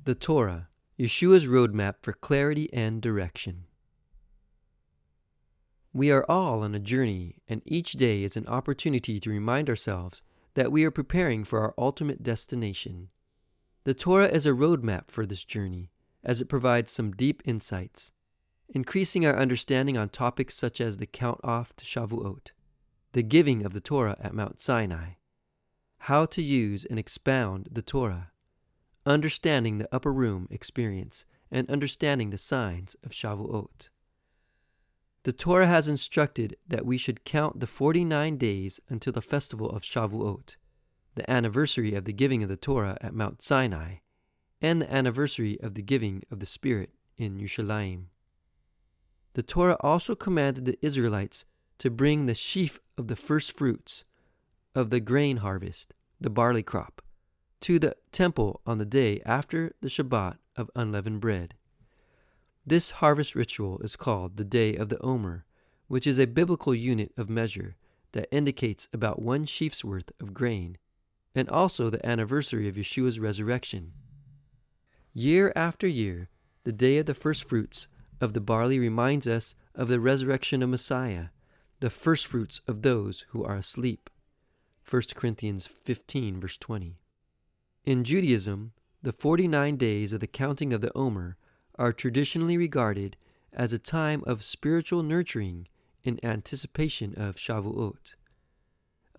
The Torah, Yeshua's roadmap for clarity and direction. We are all on a journey, and each day is an opportunity to remind ourselves that we are preparing for our ultimate destination. The Torah is a roadmap for this journey, as it provides some deep insights, increasing our understanding on topics such as the count-off to Shavuot, the giving of the Torah at Mount Sinai, how to use and expound the Torah, understanding the upper room experience, and understanding the signs of Shavuot. The Torah has instructed that we should count the 49 days until the festival of Shavuot, the anniversary of the giving of the Torah at Mount Sinai, and the anniversary of the giving of the Spirit in Yerushalayim. The Torah also commanded the Israelites to bring the sheaf of the first fruits of the grain harvest, the barley crop, to the temple on the day after the Shabbat of unleavened bread. This harvest ritual is called the Day of the Omer, which is a biblical unit of measure that indicates about one sheaf's worth of grain, and also the anniversary of Yeshua's resurrection. Year after year, the Day of the First Fruits of the barley reminds us of the resurrection of Messiah, the first fruits of those who are asleep. 1 Corinthians 15, verse 20. In Judaism, the 49 days of the counting of the Omer are traditionally regarded as a time of spiritual nurturing in anticipation of Shavuot.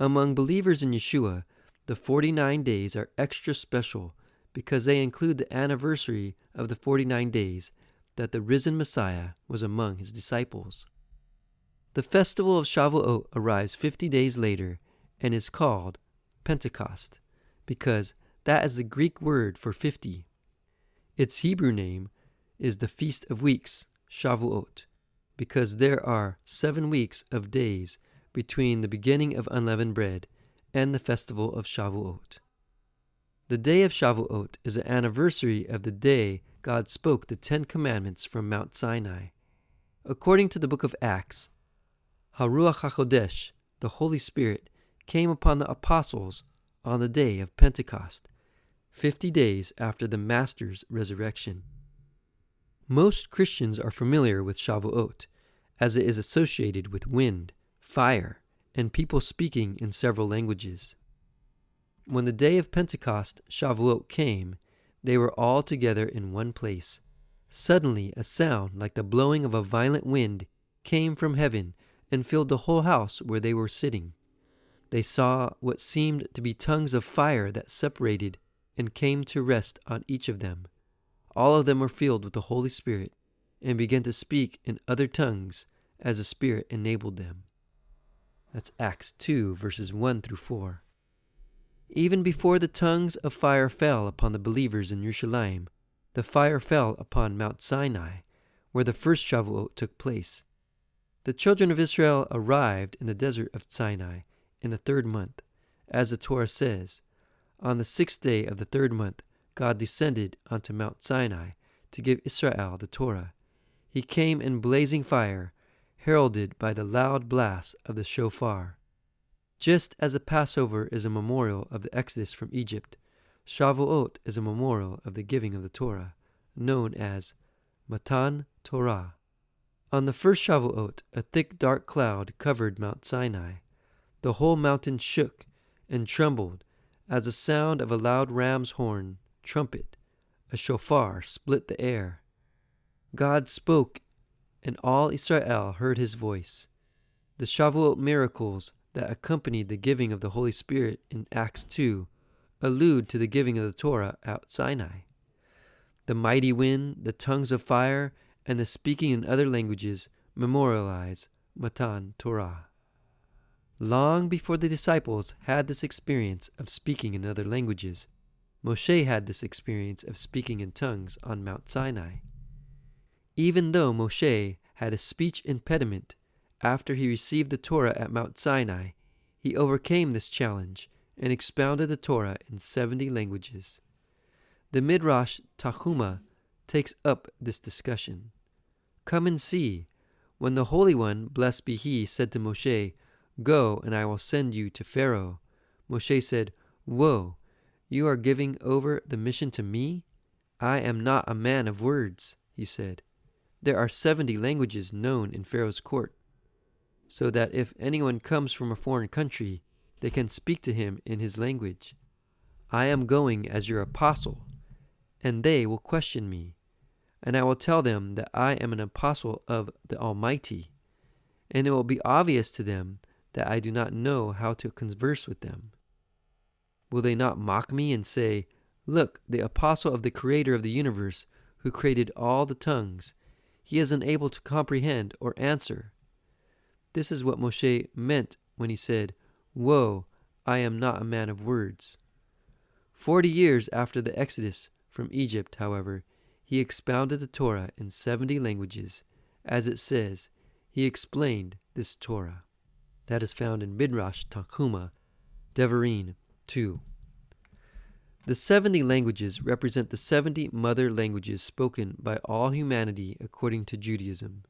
Among believers in Yeshua, the 49 days are extra special because they include the anniversary of the 49 days that the risen Messiah was among his disciples. The festival of Shavuot arrives 50 days later and is called Pentecost because that is the Greek word for 50. Its Hebrew name is the Feast of Weeks, Shavuot, because there are 7 weeks of days between the beginning of unleavened bread and the festival of Shavuot. The day of Shavuot is the anniversary of the day God spoke the 10 Commandments from Mount Sinai. According to the book of Acts, Haruach HaKodesh, the Holy Spirit, came upon the apostles on the day of Pentecost, 50 days after the Master's resurrection. Most Christians are familiar with Shavuot, as it is associated with wind, fire, and people speaking in several languages. When the day of Pentecost, Shavuot, came, they were all together in one place. Suddenly a sound like the blowing of a violent wind came from heaven and filled the whole house where they were sitting. They saw what seemed to be tongues of fire that separated and came to rest on each of them. All of them were filled with the Holy Spirit and began to speak in other tongues as the Spirit enabled them. That's Acts 2, verses 1 through 4. Even before the tongues of fire fell upon the believers in Yerushalayim, the fire fell upon Mount Sinai, where the first Shavuot took place. The children of Israel arrived in the desert of Sinai in the 3rd month, as the Torah says, on the 6th day of the 3rd month, God descended onto Mount Sinai to give Israel the Torah. He came in blazing fire, heralded by the loud blast of the shofar. Just as the Passover is a memorial of the Exodus from Egypt, Shavuot is a memorial of the giving of the Torah, known as Matan Torah. On the first Shavuot, a thick dark cloud covered Mount Sinai. The whole mountain shook and trembled as the sound of a loud ram's horn, trumpet, a shofar split the air. God spoke, and all Israel heard his voice. The Shavuot miracles that accompanied the giving of the Holy Spirit in Acts 2 allude to the giving of the Torah at Sinai. The mighty wind, the tongues of fire, and the speaking in other languages memorialize Matan Torah. Long before the disciples had this experience of speaking in other languages, Moshe had this experience of speaking in tongues on Mount Sinai. Even though Moshe had a speech impediment after he received the Torah at Mount Sinai, he overcame this challenge and expounded the Torah in 70 languages. The Midrash Tanhuma takes up this discussion. Come and see. When the Holy One, blessed be He, said to Moshe, "Go, and I will send you to Pharaoh," Moshe said, "Whoa, you are giving over the mission to me? "I am not a man of words," he said. "There are 70 languages known in Pharaoh's court, so that if anyone comes from a foreign country, they can speak to him in his language. I am going as your apostle, and they will question me, and I will tell them that I am an apostle of the Almighty, and it will be obvious to them that I do not know how to converse with them. Will they not mock me and say, 'Look, the apostle of the Creator of the universe, who created all the tongues, he is unable to comprehend or answer'?" This is what Moshe meant when he said, "Woe, I am not a man of words." 40 years after the Exodus from Egypt, however, he expounded the Torah in 70 languages. As it says, he explained this Torah. That is found in Midrash Tanchuma, Devarim 2. The 70 languages represent the 70 mother languages spoken by all humanity according to Judaism.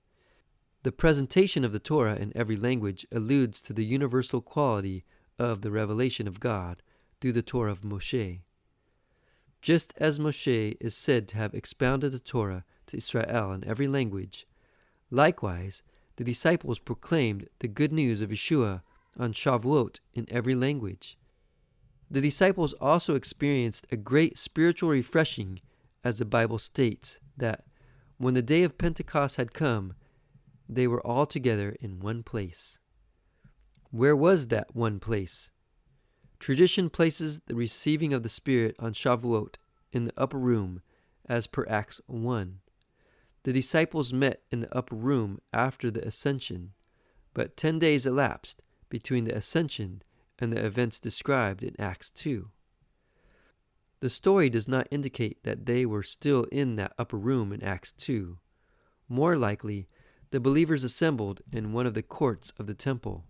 The presentation of the Torah in every language alludes to the universal quality of the revelation of God through the Torah of Moshe. Just as Moshe is said to have expounded the Torah to Israel in every language, likewise the disciples proclaimed the good news of Yeshua on Shavuot in every language. The disciples also experienced a great spiritual refreshing, as the Bible states that when the day of Pentecost had come, they were all together in one place. Where was that one place? Tradition places the receiving of the Spirit on Shavuot in the upper room, as per Acts 1. The disciples met in the upper room after the ascension, but 10 days elapsed between the ascension and the events described in Acts 2. The story does not indicate that they were still in that upper room in Acts 2. More likely, the believers assembled in one of the courts of the temple.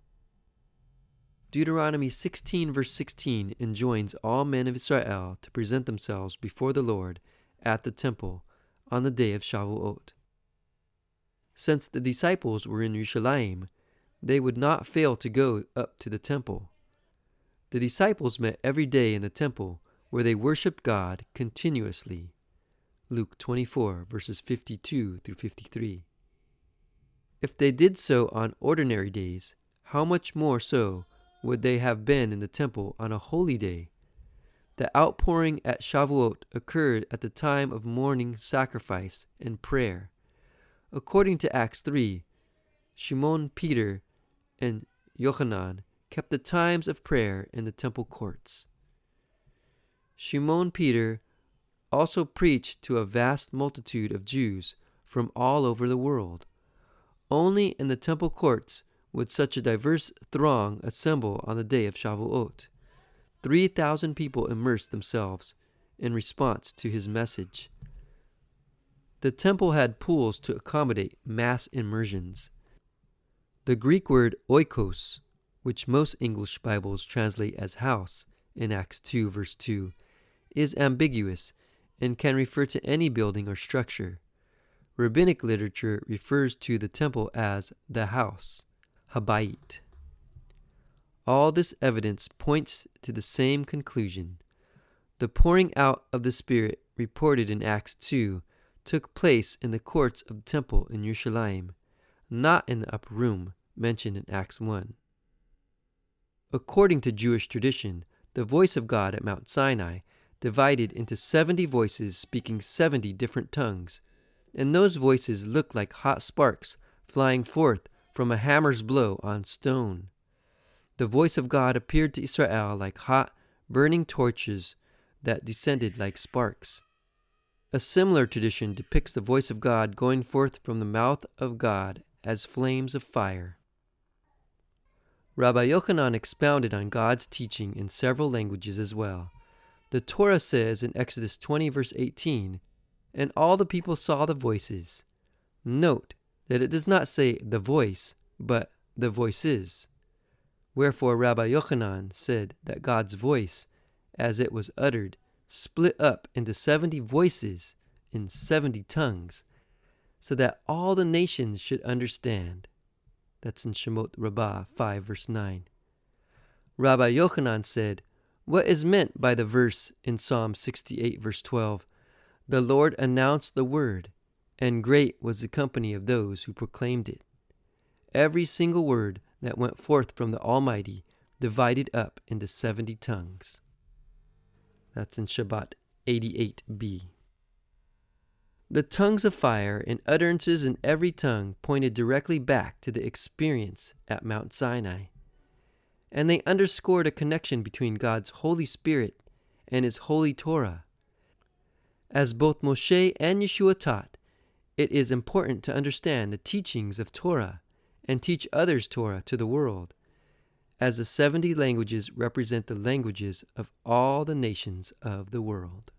Deuteronomy 16 verse 16 enjoins all men of Israel to present themselves before the Lord at the temple on the day of Shavuot. Since the disciples were in Yerushalayim, they would not fail to go up to the temple. The disciples met every day in the temple where they worshiped God continuously. Luke 24 verses 52 through 53. If they did so on ordinary days, how much more so would they have been in the temple on a holy day? The outpouring at Shavuot occurred at the time of morning sacrifice and prayer. According to Acts 3, Shimon Peter and Yochanan kept the times of prayer in the temple courts. Shimon Peter also preached to a vast multitude of Jews from all over the world. Only in the temple courts would such a diverse throng assemble on the day of Shavuot. 3,000 people immersed themselves in response to his message. The temple had pools to accommodate mass immersions. The Greek word oikos, which most English Bibles translate as house in Acts 2 verse 2, is ambiguous and can refer to any building or structure. Rabbinic literature refers to the temple as the house, habayit. All this evidence points to the same conclusion. The pouring out of the Spirit reported in Acts 2 took place in the courts of the temple in Yerushalayim, not in the upper room mentioned in Acts 1. According to Jewish tradition, the voice of God at Mount Sinai divided into 70 voices speaking 70 different tongues, and those voices looked like hot sparks flying forth from a hammer's blow on stone. The voice of God appeared to Israel like hot, burning torches that descended like sparks. A similar tradition depicts the voice of God going forth from the mouth of God as flames of fire. Rabbi Yochanan expounded on God's teaching in several languages as well. The Torah says in Exodus 20 verse 18, "And all the people saw the voices." Note that it does not say the voice, but the voices. Wherefore Rabbi Yochanan said that God's voice, as it was uttered, split up into 70 voices in 70 tongues, so that all the nations should understand. That's in Shemot Rabbah 5 verse 9. Rabbi Yochanan said, what is meant by the verse in Psalm 68 verse 12, The Lord announced the word, and great was the company of those who proclaimed it. Every single word that went forth from the Almighty divided up into 70 tongues. That's in Shabbat 88b. The tongues of fire and utterances in every tongue pointed directly back to the experience at Mount Sinai, and they underscored a connection between God's Holy Spirit and His Holy Torah. As both Moshe and Yeshua taught, it is important to understand the teachings of Torah and teach others Torah to the world, as the 70 languages represent the languages of all the nations of the world.